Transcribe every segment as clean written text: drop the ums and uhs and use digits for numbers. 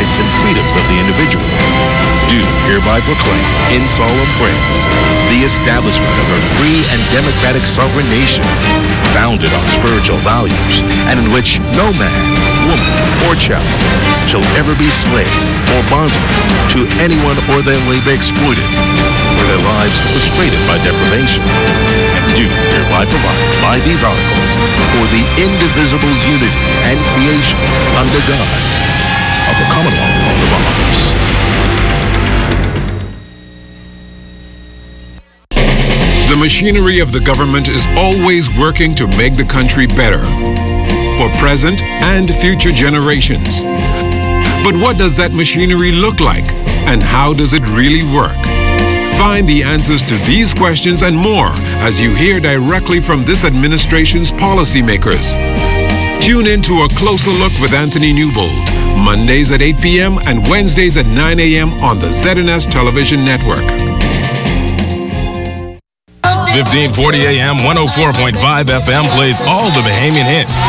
rights and freedoms of the individual, do hereby proclaim in solemn praise the establishment of a free and democratic sovereign nation founded on spiritual values and in which no man, woman, or child shall ever be slave or bondsman to anyone or their labor exploited or their lives frustrated by deprivation, and do hereby provide by these articles for the indivisible unity and creation under God of the Commonwealth of the Bahamas. The machinery of the government is always working to make the country better for present and future generations. But what does that machinery look like, and how does it really work? Find the answers to these questions and more as you hear directly from this administration's policymakers. Tune in to A Closer Look with Anthony Newbold, Mondays at 8 p.m. and Wednesdays at 9 a.m. on the ZNS Television Network. 1540 AM, 104.5 FM plays all the Bahamian hits.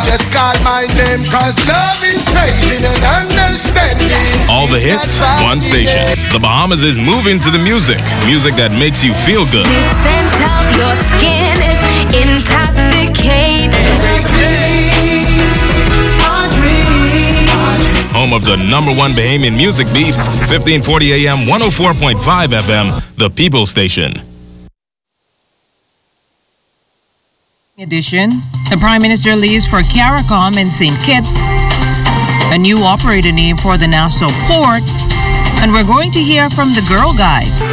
Just call my name, 'cause love is patient and understanding. All the hits, one station. The Bahamas is moving to the music. Music that makes you feel good. The scent of your skin is intoxicating. Home of the #1 Bahamian music beat, 1540 AM, 104.5 FM, the People Station. Edition, the Prime Minister leaves for CARICOM in St. Kitts, a new operator name for the Nassau Port, and we're going to hear from the Girl Guides.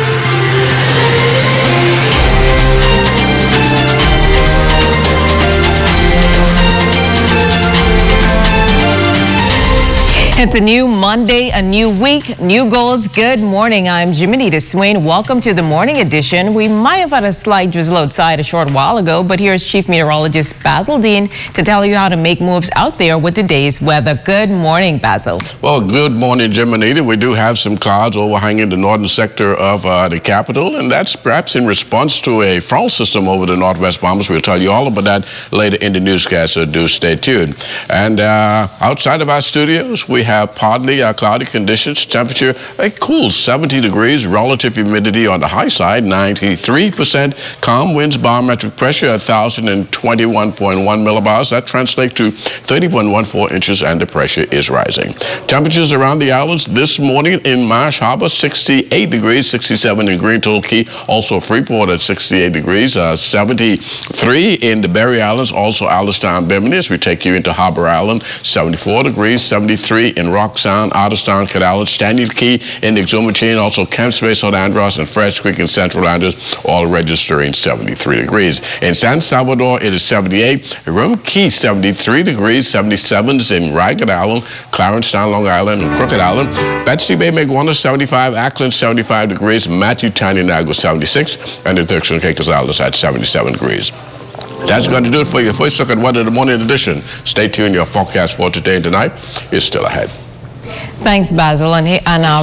It's a new Monday, a new week, new goals. Good morning. I'm Jiminita Swain. Welcome to the morning edition. We might have had a slight drizzle outside a short while ago, but here's Chief Meteorologist Basil Dean to tell you how to make moves out there with today's weather. Good morning, Basil. Well, good morning, Jiminita. We do have some clouds overhanging the northern sector of the capital, and that's perhaps in response to a front system over the northwest Bahamas. We'll tell you all about that later in the newscast, so do stay tuned. And outside of our studios, we have partly cloudy conditions. Temperature a cool 70 degrees. Relative humidity on the high side, 93%. Calm winds, barometric pressure 1,021.1 millibars. That translates to 30.14 inches, and the pressure is rising. Temperatures around the islands this morning in Marsh Harbor, 68 degrees, 67 in Greentoll Key, also Freeport at 68 degrees, 73 in the Berry Islands, also Allenstown, Bimini. As we take you into Harbor Island, 74 degrees, 73 in Rock Sound, Otterstown, Cadallen, Staniel Key in the Exuma Chain, also Camps Bay, South Andros, and Fresh Creek in Central Andros, all registering 73 degrees. In San Salvador, it is 78. Rum Key, 73 degrees, 77s in Ragged Island, Clarencetown, Long Island, and Crooked Island. Betsy Bay, Maguana, 75. Ackland, 75 degrees. Matthew, Tiny, 76. And the Turks and Caicos Islands at 77 degrees. That's going to do it for your first look at weather, the morning edition. Stay tuned. Your forecast for today and tonight is still ahead. Thanks, Basil. And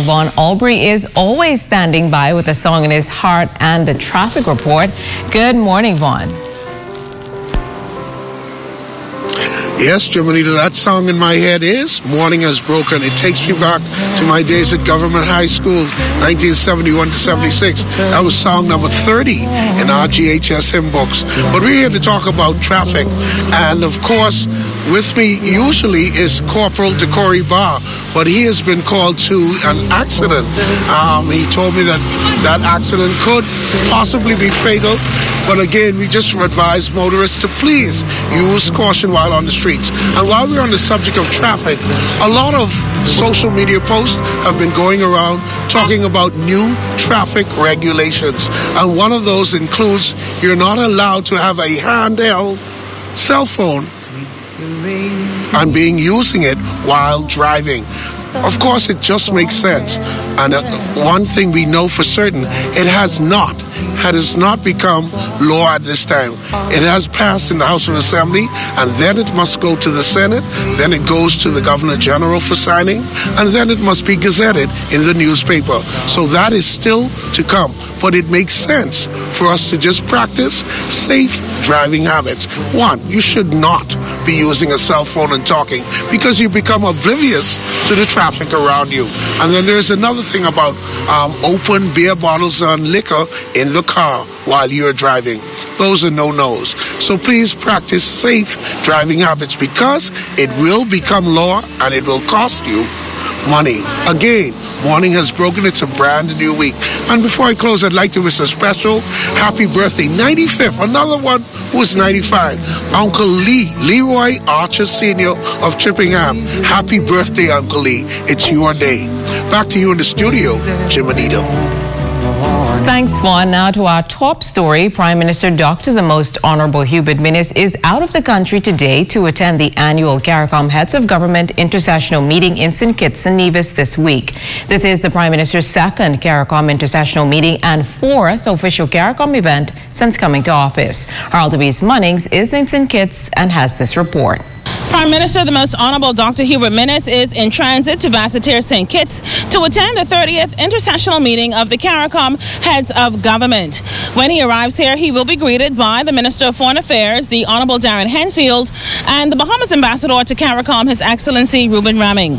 Vaughn Aubrey is always standing by with a song in his heart and the traffic report. Good morning, Vaughn. Yes, Jiminita, that song in my head is Morning Has Broken. It takes me back to my days at Government High School, 1971 to 76. That was song number 30 in our GHSM books. But we're here to talk about traffic. And, of course, with me usually is Corporal Decory Barr, but he has been called to an accident. He told me that that accident could possibly be fatal. But again, we just advise motorists to please use caution while on the streets. And while we're on the subject of traffic, a lot of social media posts have been going around talking about new traffic regulations. And one of those includes you're not allowed to have a handheld cell phone and using it while driving. Of course, it just makes sense. And one thing we know for certain, it has not become law at this time. It has passed in the House of Assembly, and then it must go to the Senate, then it goes to the Governor General for signing, and then it must be gazetted in the newspaper. So that is still to come. But it makes sense for us to just practice safe driving habits. One, you should not be using a cell phone and talking because you become oblivious to the traffic around you. And then there's another thing about open beer bottles and liquor in the car while you're driving. Those are no-nos. So please practice safe driving habits because it will become law and it will cost you money. Again, morning has broken. It's a brand new week. And before I close, I'd like to wish a special happy birthday. 95th, another one who's 95. Uncle Lee, Leroy Archer Sr. of Chippingham. Happy birthday, Uncle Lee. It's your day. Back to you in the studio, Jim Anita. Thanks, Vaughn. Now to our top story. Prime Minister Dr. the Most Honorable Hubert Minnis is out of the country today to attend the annual CARICOM Heads of Government Intersessional meeting in St. Kitts and Nevis this week. This is the Prime Minister's second CARICOM Intersessional meeting and fourth official CARICOM event since coming to office. Harold Devis Munnings is in St. Kitts and has this report. Prime Minister the Most Honorable Dr. Hubert Minnis is in transit to Basseterre, St. Kitts to attend the 30th Intersessional meeting of the CARICOM Heads of Government. When he arrives here, he will be greeted by the Minister of Foreign Affairs, the Honorable Darren Henfield, and the Bahamas Ambassador to CARICOM, His Excellency Ruben Raming.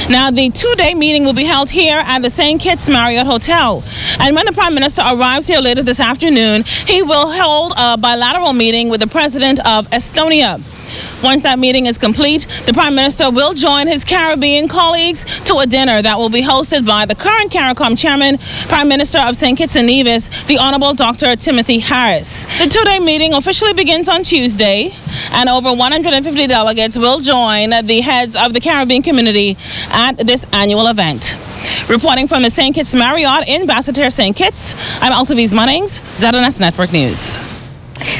Now, the two-day meeting will be held here at the St. Kitts Marriott Hotel. And when the Prime Minister arrives here later this afternoon, he will hold a bilateral meeting with the President of Estonia. Once that meeting is complete, the Prime Minister will join his Caribbean colleagues to a dinner that will be hosted by the current CARICOM Chairman, Prime Minister of St. Kitts and Nevis, the Honorable Dr. Timothy Harris. The two-day meeting officially begins on Tuesday, and over 150 delegates will join the heads of the Caribbean community at this annual event. Reporting from the St. Kitts Marriott in Basseterre, St. Kitts, I'm Altaviz Munnings, ZNS Network News.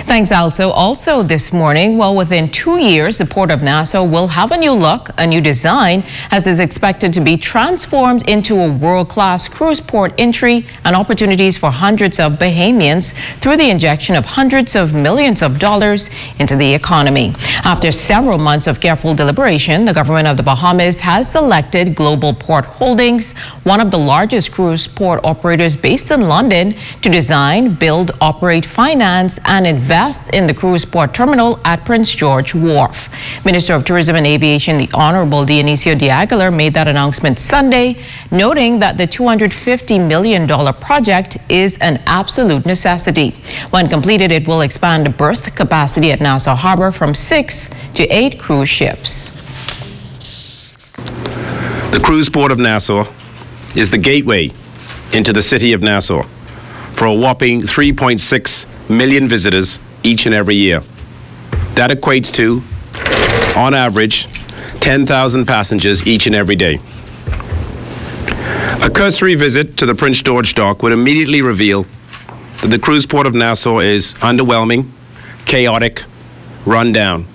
Thanks, Also. Also this morning, well, within 2 years, the Port of Nassau will have a new look, a new design, as is expected to be transformed into a world-class cruise port entry and opportunities for hundreds of Bahamians through the injection of hundreds of millions of dollars into the economy. After several months of careful deliberation, the government of the Bahamas has selected Global Port Holdings, one of the largest cruise port operators based in London, to design, build, operate, finance, and invest in the cruise port terminal at Prince George Wharf. Minister of Tourism and Aviation, the Honorable Dionisio de Aguilar, made that announcement Sunday, noting that the $250 million project is an absolute necessity. When completed, it will expand berth capacity at Nassau Harbor from 6 to 8 cruise ships. The cruise port of Nassau is the gateway into the city of Nassau for a whopping 3.6 million visitors each and every year. That equates to, on average, 10,000 passengers each and every day. A cursory visit to the Prince George dock would immediately reveal that the cruise port of Nassau is underwhelming, chaotic, run down,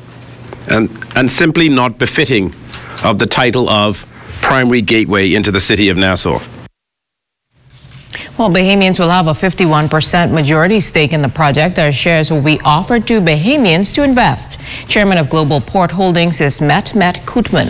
and simply not befitting of the title of primary gateway into the city of Nassau. Well, Bahamians will have a 51% majority stake in the project. Their shares will be offered to Bahamians to invest. Chairman of Global Port Holdings is Mehmet Kutman.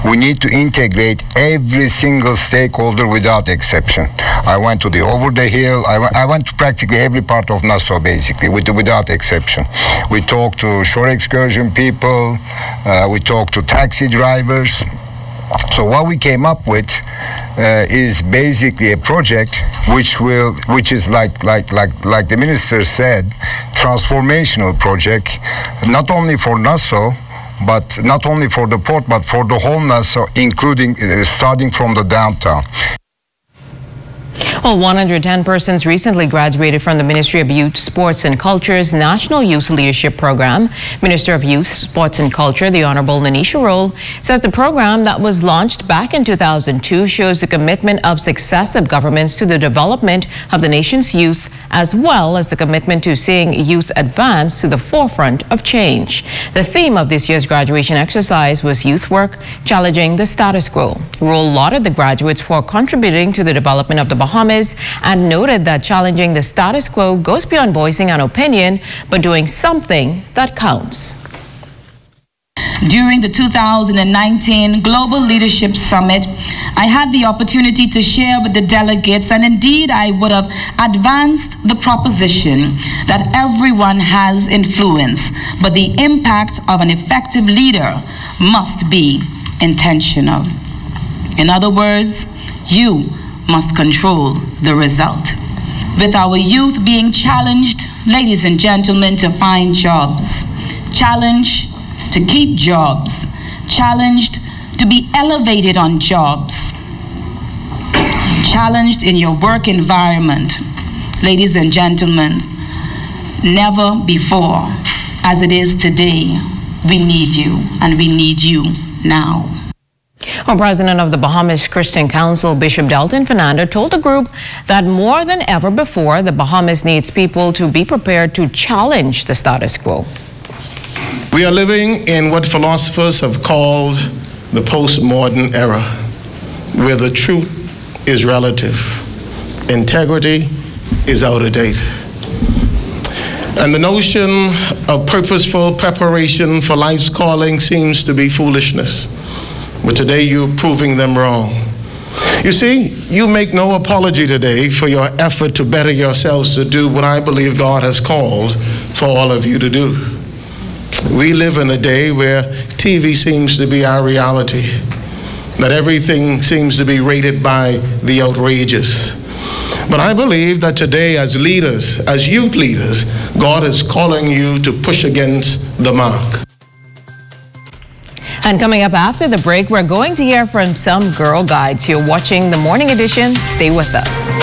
We need to integrate every single stakeholder without exception. I went to the over the hill. I went to practically every part of Nassau, basically, without exception. We talked to shore excursion people. We talked to taxi drivers. So what we came up with is basically a project which is like the minister said, transformational project, not only for Nassau, but not only for the port, but for the whole Nassau, including starting from the downtown. Well, 110 persons recently graduated from the Ministry of Youth, Sports and Culture's National Youth Leadership Program. Minister of Youth, Sports and Culture, the Honorable Nanisha Roll, says the program that was launched back in 2002 shows the commitment of successive governments to the development of the nation's youth, as well as the commitment to seeing youth advance to the forefront of change. The theme of this year's graduation exercise was youth work, challenging the status quo. Roll lauded the graduates for contributing to the development of the Bahamas and noted that challenging the status quo goes beyond voicing an opinion, but doing something that counts. During the 2019 Global Leadership Summit, I had the opportunity to share with the delegates, and indeed I would have advanced the proposition that everyone has influence, but the impact of an effective leader must be intentional. In other words, you must control the result. With our youth being challenged, ladies and gentlemen, to find jobs, challenged to keep jobs, challenged to be elevated on jobs, challenged in your work environment, ladies and gentlemen, never before, as it is today, we need you, and we need you now. Well, President of the Bahamas Christian Council, Bishop Delton Fernando, told the group that more than ever before, the Bahamas needs people to be prepared to challenge the status quo. We are living in what philosophers have called the postmodern era, where the truth is relative, integrity is out of date. And the notion of purposeful preparation for life's calling seems to be foolishness. But today you're proving them wrong. You see, you make no apology today for your effort to better yourselves to do what I believe God has called for all of you to do. We live in a day where TV seems to be our reality, that everything seems to be rated by the outrageous. But I believe that today as leaders, as youth leaders, God is calling you to push against the mark. And coming up after the break, we're going to hear from some Girl Guides. You're watching the Morning Edition. Stay with us.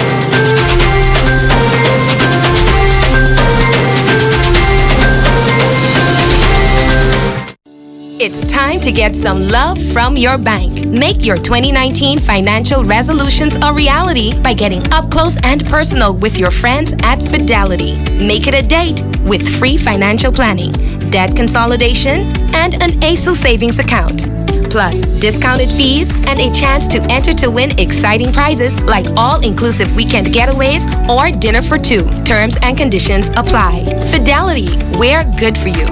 It's time to get some love from your bank. Make your 2019 financial resolutions a reality by getting up close and personal with your friends at Fidelity. Make it a date with free financial planning, debt consolidation, and an ASO savings account. Plus, discounted fees and a chance to enter to win exciting prizes like all-inclusive weekend getaways or dinner for two. Terms and conditions apply. Fidelity, we're good for you.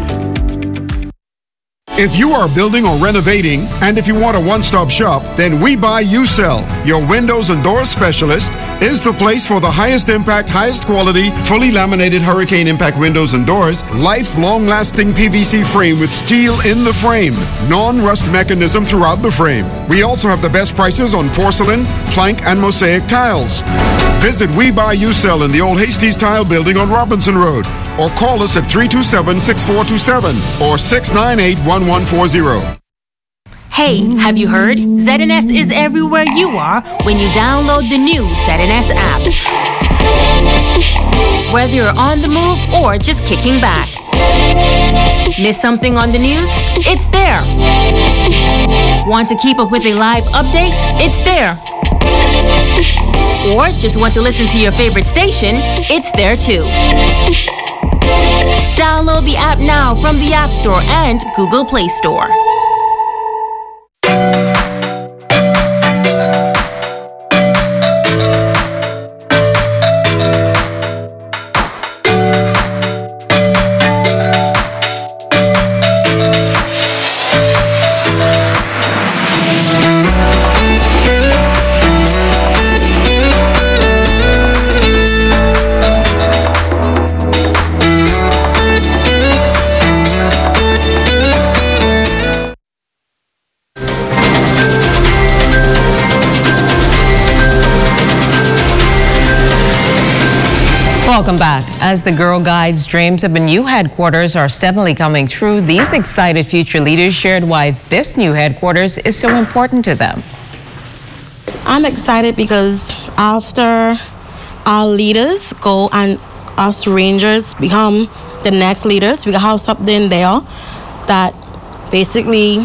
If you are building or renovating, and if you want a one-stop shop, then We Buy You Sell, your windows and doors specialist, is the place for the highest impact, highest quality, fully laminated hurricane impact windows and doors, lifelong lasting PVC frame with steel in the frame, non-rust mechanism throughout the frame. We also have the best prices on porcelain, plank, and mosaic tiles. Visit We Buy You Sell in the old Hastings Tile Building on Robinson Road, or call us at 327-6427 or 698-1140. Hey, have you heard? ZNS is everywhere you are when you download the new ZNS app. Whether you're on the move or just kicking back. Miss something on the news? It's there. Want to keep up with a live update? It's there. Or just want to listen to your favorite station? It's there too. Download the app now from the App Store and Google Play Store. Welcome back. As the Girl Guides' dreams of a new headquarters are steadily coming true, these excited future leaders shared why this new headquarters is so important to them. I'm excited because after our leaders go and us Rangers become the next leaders, we have something there that basically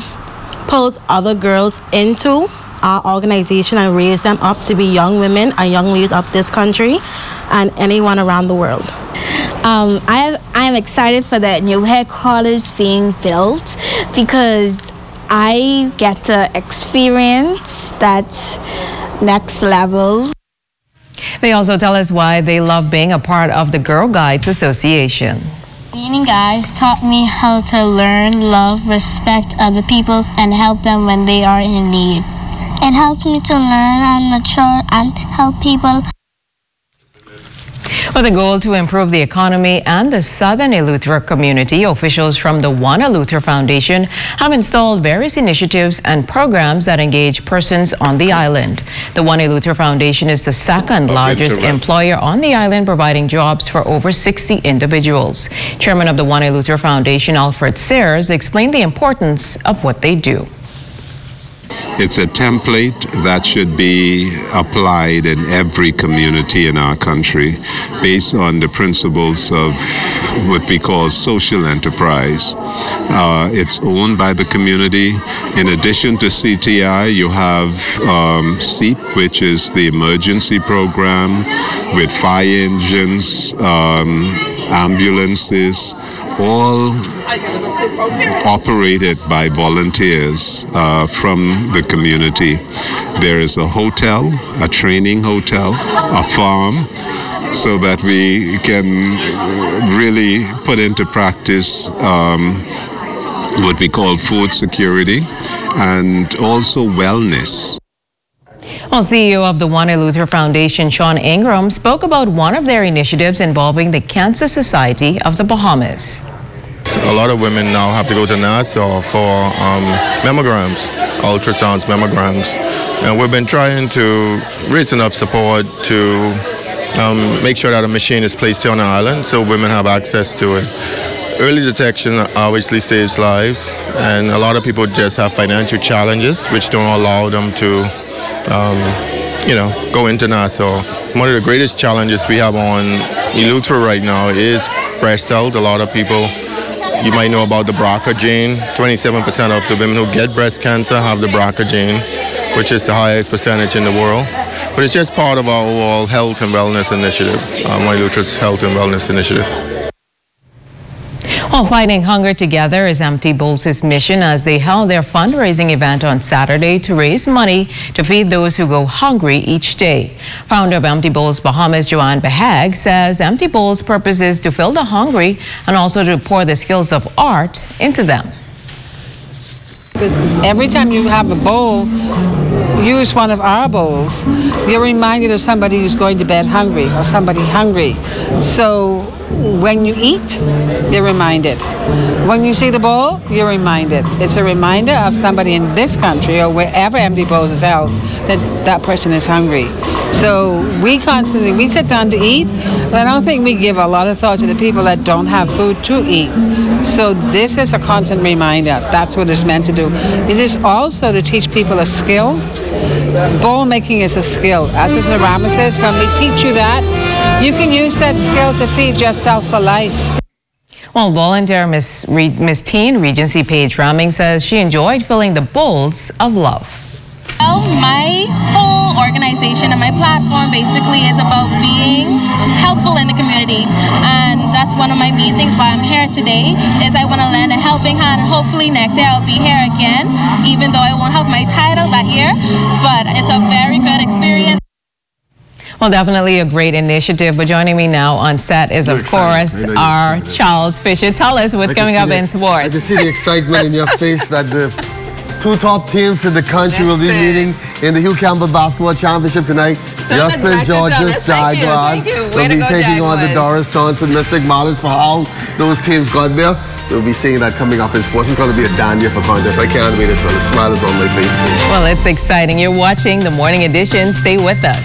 pulls other girls into our organization and raise them up to be young women and young leaders of this country and anyone around the world. I am excited for that new headquarters being built because I get to experience that next level. They also tell us why they love being a part of the Girl Guides Association. Meeting guys taught me how to learn, love, respect other peoples, and help them when they are in need. It helps me to learn and mature and help people. With a goal to improve the economy and the Southern Eleuthera community, officials from the One Eleuthera Foundation have installed various initiatives and programs that engage persons on the island. The One Eleuthera Foundation is the second largest employer on the island, providing jobs for over 60 individuals. Chairman of the One Eleuthera Foundation, Alfred Sayers, explained the importance of what they do. It's a template that should be applied in every community in our country based on the principles of what we call social enterprise. It's owned by the community. In addition to CTI, you have SEEP, which is the emergency program with fire engines, ambulances, all operated by volunteers from the community. There is a hotel, a training hotel, a farm, so that we can really put into practice what we call food security and also wellness. Well, CEO of the One Eleuthera Foundation, Sean Ingram, spoke about one of their initiatives involving the Cancer Society of the Bahamas. A lot of women now have to go to Nassau for mammograms, ultrasounds, mammograms. And we've been trying to raise enough support to make sure that a machine is placed here on the island so women have access to it. Early detection obviously saves lives, and a lot of people just have financial challenges which don't allow them to go into Nassau. One of the greatest challenges we have on Eleuthera right now is breast health. A lot of people, you might know about the BRCA gene. 27% of the women who get breast cancer have the BRCA gene, which is the highest percentage in the world. But it's just part of our overall health and wellness initiative, One Eleuthera's health and wellness initiative. Well, Fighting Hunger Together is Empty Bowls' mission as they held their fundraising event on Saturday to raise money to feed those who go hungry each day. Founder of Empty Bowls Bahamas, Joanne Behag, says Empty Bowls' purpose is to fill the hungry and also to pour the skills of art into them. Because every time you have a bowl, use one of our bowls, you're reminded of somebody who's going to bed hungry or somebody hungry. So when you eat, you're reminded. When you see the bowl, you're reminded. It's a reminder of somebody in this country or wherever Empty Bowls is held that that person is hungry. So we sit down to eat, but I don't think we give a lot of thought to the people that don't have food to eat. So this is a constant reminder. That's what it's meant to do. It is also to teach people a skill. Bowl making is a skill. As a ceramicist, when we teach you that, you can use that skill to feed yourself for life. Well, volunteer Miss Teen Regency Paige Ramming says she enjoyed filling the bowls of love. Well, my whole organization and my platform basically is about being helpful in the community, and that's one of my main things why I'm here today is I want to lend a helping hand, and hopefully next year I'll be here again, even though I won't have my title that year, but it's a very good experience. Well, definitely a great initiative, but joining me now on set is, of course, our Charles Fisher. Tell us what's coming up in sports. I just see the excitement in your face that the two top teams in the country will be meeting in the Hugh Campbell Basketball Championship tonight. Justin George's Jaguars will be taking on the Doris Johnson Mystic Marlins. For how those teams got there, we'll be seeing that coming up in sports. It's going to be a damn year for contest. I can't wait as well. The smile is on my face too. Well, it's exciting. You're watching the Morning Edition. Stay with us.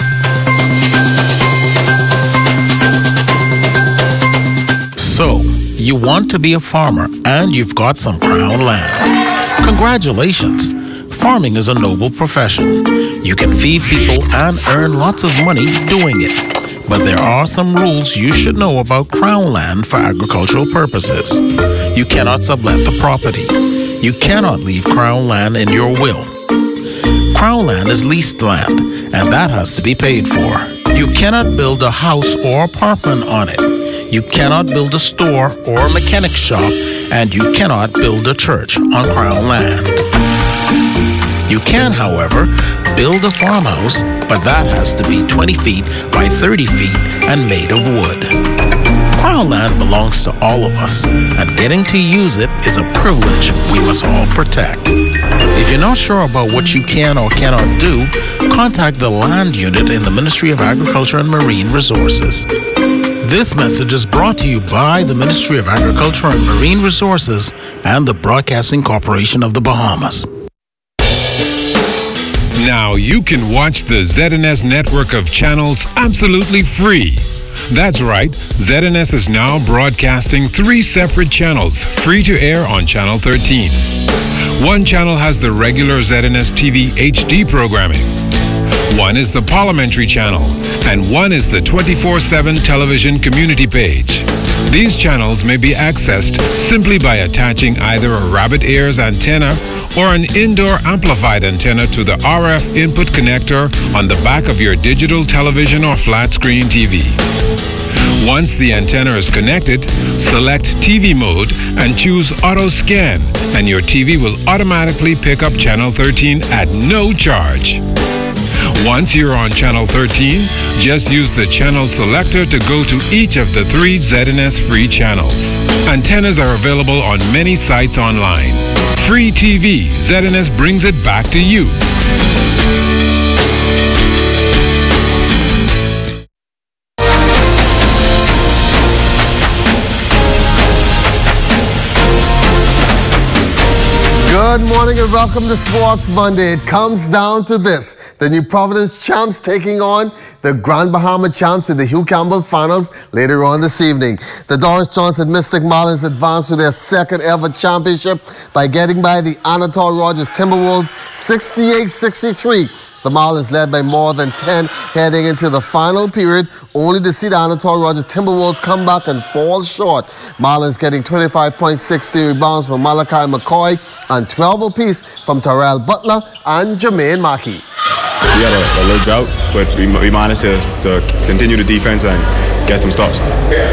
So, you want to be a farmer and you've got some crown land. Congratulations! Farming is a noble profession. You can feed people and earn lots of money doing it. But there are some rules you should know about crown land for agricultural purposes. You cannot sublet the property. You cannot leave crown land in your will. Crown land is leased land, and that has to be paid for. You cannot build a house or apartment on it. You cannot build a store or a mechanic shop, and you cannot build a church on crown land. You can, however, build a farmhouse, but that has to be 20 feet by 30 feet and made of wood. Crown Crown land belongs to all of us, and getting to use it is a privilege we must all protect. If you're not sure about what you can or cannot do, contact the Land Unit in the Ministry of Agriculture and Marine Resources. This message is brought to you by the Ministry of Agriculture and Marine Resources and the Broadcasting Corporation of the Bahamas. Now you can watch the ZNS network of channels absolutely free. That's right, ZNS is now broadcasting 3 separate channels, free to air on Channel 13. One channel has the regular ZNS TV HD programming. One is the Parliamentary channel, and one is the 24/7 television community page. These channels may be accessed simply by attaching either a rabbit ears antenna or an indoor amplified antenna to the RF input connector on the back of your digital television or flat screen TV. Once the antenna is connected, select TV mode and choose Auto Scan, and your TV will automatically pick up Channel 13 at no charge. Once you're on Channel 13, just use the channel selector to go to each of the 3 ZNS free channels. Antennas are available on many sites online. Free TV, ZNS brings it back to you. Good morning and welcome to Sports Monday. It comes down to this. The New Providence Champs taking on the Grand Bahama Champs in the Hugh Campbell Finals later on this evening. The Doris Johnson Mystic Marlins advanced to their 2nd ever championship by getting by the Anatole Rogers Timberwolves 68-63. The Marlins led by more than 10 heading into the final period, only to see the Anatole Rogers Timberwolves come back and fall short. Marlins getting 25.60 rebounds from Malachi McCoy and 12 apiece from Terrell Butler and Jermaine Mackey. We had a little drought, but we managed to continue the defense and get some stops.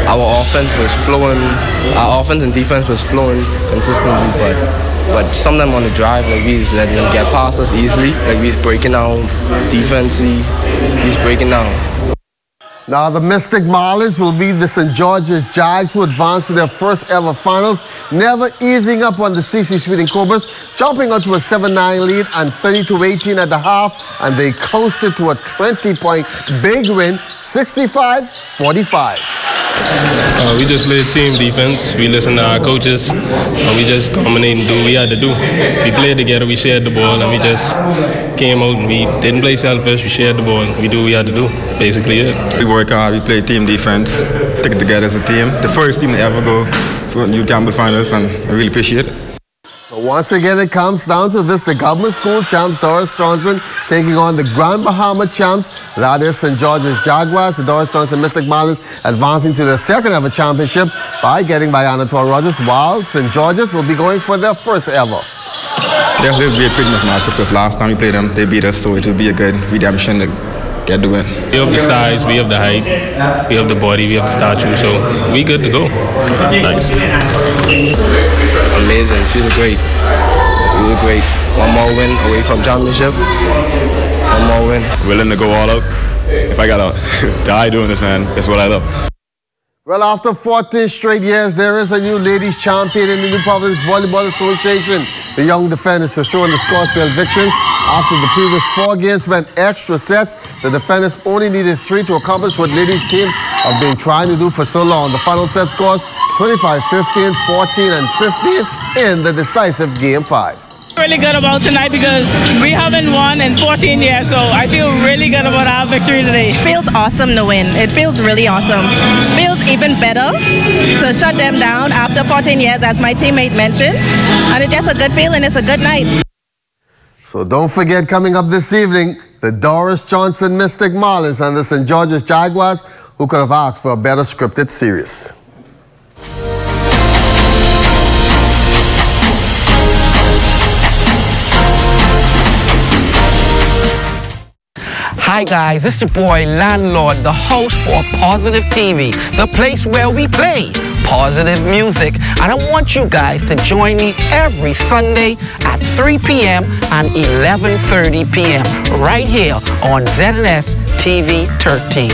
Our offense was flowing, our offense and defense was flowing consistently, but some of them on the drive, like we just letting them get past us easily. Like we was breaking down defensively, we was breaking down. Now the Mystic Marlins will be the St. George's Jags, who advanced to their 1st ever finals, never easing up on the CC Sweeting Cobras, jumping onto a 7-9 lead and 32-18 at the half, and they coasted to a 20-point big win, 65-45. We just played team defense. We listened to our coaches, and we just dominated and do what we had to do. We played together, we shared the ball, and we just came out and we didn't play selfish. We shared the ball, and we do what we had to do. Basically it. We work hard, we play team defense, stick it together as a team. The first team to ever go for Hugh Campbell Finals, and I really appreciate it. So once again, it comes down to this. The government school champs, Doris Johnson, taking on the Grand Bahama champs, that is St. George's Jaguars. The Doris Johnson Mystic Marlins advancing to their 2nd ever championship by getting by Anatole Rogers, while St. George's will be going for their 1st ever. Yes, it will be a pretty much matchup because last time we played them, they beat us, so it will be a good redemption to get the win. We have the size, we have the height, we have the body, we have the stature, so we good to go. Thanks. Amazing, feeling great. We were great. One more win away from championship. One more win. Willing to go all out. If I gotta die doing this, man, that's what I love. Well, after 14 straight years, there is a new ladies champion in the New Providence Volleyball Association. The young defenders pursuing the Scottsdale Vixens. After the previous 4 games went extra sets, the defenders only needed 3 to accomplish what ladies teams have been trying to do for so long. The final set scores 25-15, 14 and 15 in the decisive Game 5. Really good about tonight because we haven't won in 14 years, so I feel really good about our victory today. It feels awesome to win. It feels really awesome. It feels even better to shut them down after 14 years, as my teammate mentioned. And it's just a good feeling. It's a good night. So don't forget, coming up this evening, the Doris Johnson Mystic Marlins and the St. George's Jaguars, who could have asked for a better scripted series. Hi guys, it's your boy Landlord, the host for Positive TV, the place where we play positive music. And I want you guys to join me every Sunday at 3 p.m. and 11:30 p.m. right here on ZNS TV 13.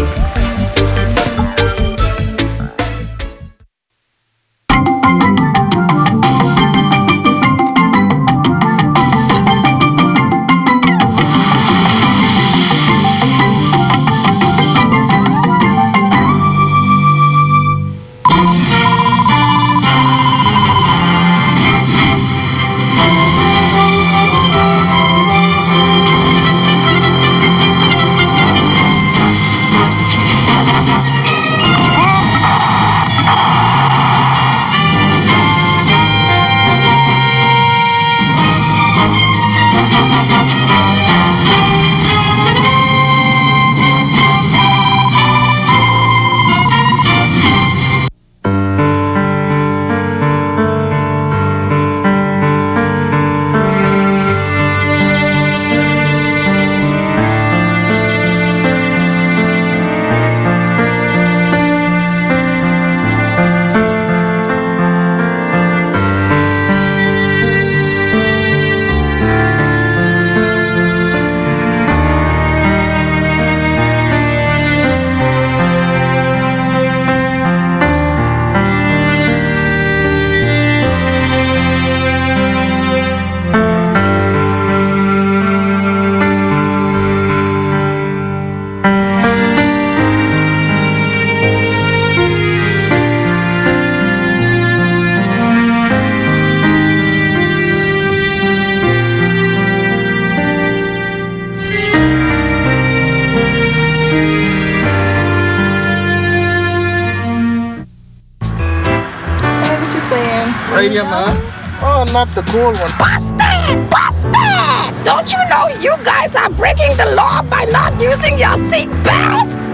in your mouth? Oh, not the cold one. Busted! Busted! Don't you know you guys are breaking the law by not using your seat belts?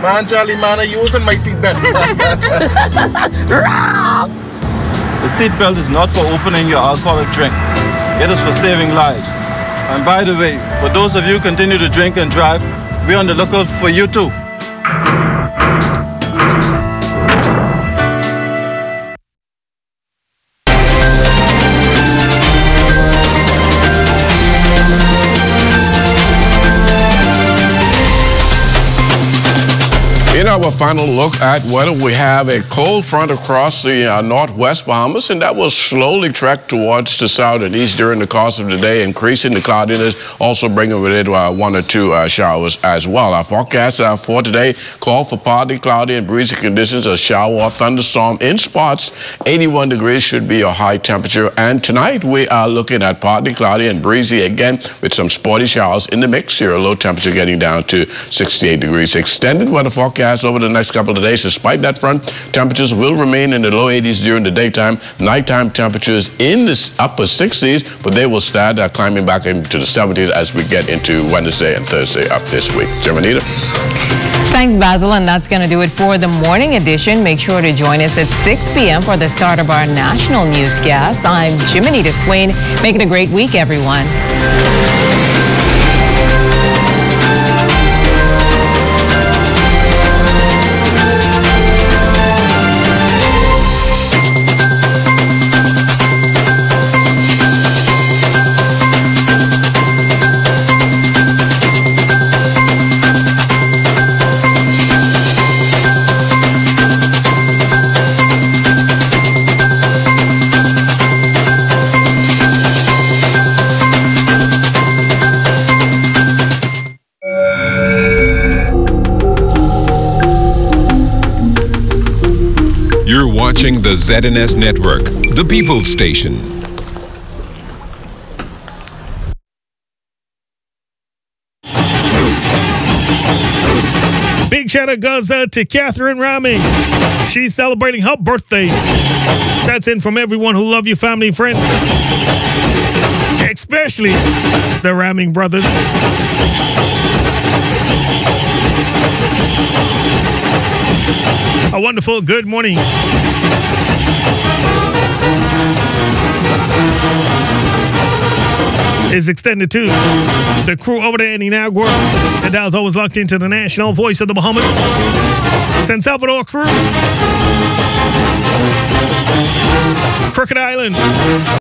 Man, Charlie, man, I'm using my seat belt. Wrong! The seat belt is not for opening your alcoholic drink. It is for saving lives. And by the way, for those of you who continue to drink and drive, we're on the lookout for you too. In our final look at weather, we have a cold front across the northwest Bahamas, and that will slowly trek towards the south and east during the course of the day, increasing the cloudiness, also bringing with it 1 or 2 showers as well. Our forecast for today call for partly cloudy and breezy conditions, a shower or thunderstorm in spots. 81 degrees should be a high temperature, and tonight we are looking at partly cloudy and breezy again with some sporty showers in the mix here, a low temperature getting down to 68 degrees. Extended weather forecast over the next couple of days. Despite that front, temperatures will remain in the low 80s during the daytime. Nighttime temperatures in the upper 60s, but they will start climbing back into the 70s as we get into Wednesday and Thursday up this week. Germanita. Thanks, Basil, and that's going to do it for the morning edition. Make sure to join us at 6 p.m. for the start of our national newscast. I'm Jimenita Swain. Make it a great week, everyone. You're watching the ZNS Network, the People's Station. Big shout out goes out to Catherine Raming. She's celebrating her birthday. That's in from everyone who love your family and friends, especially the Raming brothers. A wonderful good morning. Is extended to the crew over there in Inagua. And that was always locked into the national voice of the Bahamas. San Salvador crew. Crooked Island.